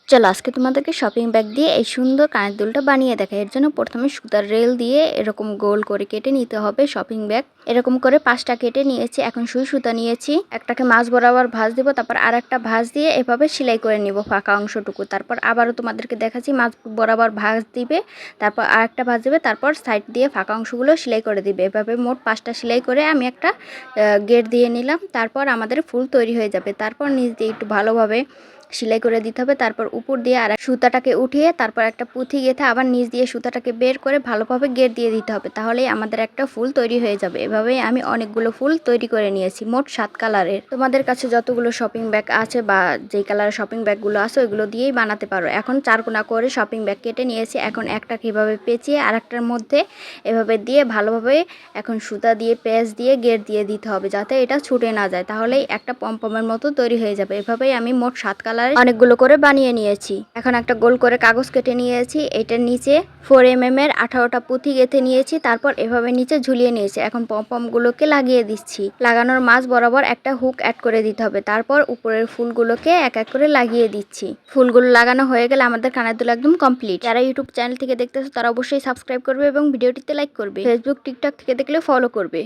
চলো আজকে তোমাদেরকে শপিং ব্যাগ দিয়ে এই সুন্দর কানের দুলটা বানিয়ে দেখাই। এর জন্য প্রথমে সুতার রেল দিয়ে এরকম গোল করে কেটে নিতে হবে শপিং ব্যাগ। এরকম করে 5টা কেটে নিয়েছি। এখন সুই সুতা নিয়েছি, একটাকে মাছ বরাবর ভাঁজ দিব, তারপর আর একটা ভাঁজ দিয়ে এভাবে সেলাই করে নিব ফাঁকা অংশটুকু। তারপর আবারও তোমাদেরকে দেখাচ্ছি, মাছ বরাবর ভাঁজ দিবে, তারপর আর একটা ভাঁজ দিবে, তারপর সাইড দিয়ে ফাঁকা অংশগুলো সেলাই করে দিবে। এভাবে মোট 5টা সেলাই করে আমি একটা গেট দিয়ে নিলাম। তারপর আমাদের ফুল তৈরি হয়ে যাবে। তারপর নিচ দিয়ে একটু ভালোভাবে সেলাই করে দিতে হবে। তারপর উপর দিয়ে আর সুতাটাকে উঠিয়ে তারপর একটা পুঁথি গেঁথে আবার নিচ দিয়ে সুতাটাকে বের করে ভালোভাবে গেট দিয়ে দিতে হবে। তাহলেই আমাদের একটা ফুল তৈরি হয়ে যাবে। এভাবেই আমি অনেকগুলো ফুল তৈরি করে নিয়েছি, মোট 7 কালারের। তোমাদের কাছে যতগুলো শপিং ব্যাগ আছে বা যেই কালারের শপিং ব্যাগগুলো আছে ওইগুলো দিয়েই বানাতে পারো। এখন 4 কোনা করে শপিং ব্যাগ কেটে নিয়েছি। এখন একটা কিভাবে পেঁচিয়ে আর একটার মধ্যে এভাবে দিয়ে ভালোভাবে এখন সুতা দিয়ে পেঁচ দিয়ে গেট দিয়ে দিতে হবে, যাতে এটা ছুটে না যায়। তাহলেই একটা পমপমের মতো তৈরি হয়ে যাবে। এভাবেই আমি মোট 7 কালার অনেকগুলো করে বানিয়ে নিয়েছি। এখন একটা গোল করে কাগজ কেটে নিয়েছি, এটার নিচে 4mm এর 18টা পুঁথি গেঁথে নিয়েছি। তারপর এভাবে নিচে ঝুলিয়ে নিয়েছি। এখন পমপমগুলোকে লাগিয়ে দিচ্ছি। লাগানোর মাঝ বরাবর একটা হুক অ্যাড করে দিতে হবে। তারপর উপরের ফুলগুলোকে এক এক করে লাগিয়ে দিচ্ছি। ফুলগুলো লাগানো হয়ে গেলে আমাদের কানের দুল একদম কমপ্লিট। যারা ইউটিউব চ্যানেল থেকে দেখতেছো তারা অবশ্যই সাবস্ক্রাইব করবে এবং ভিডিওটিতে লাইক করবে। ফেসবুক টিকটক থেকে দেখলে ফলো করবে।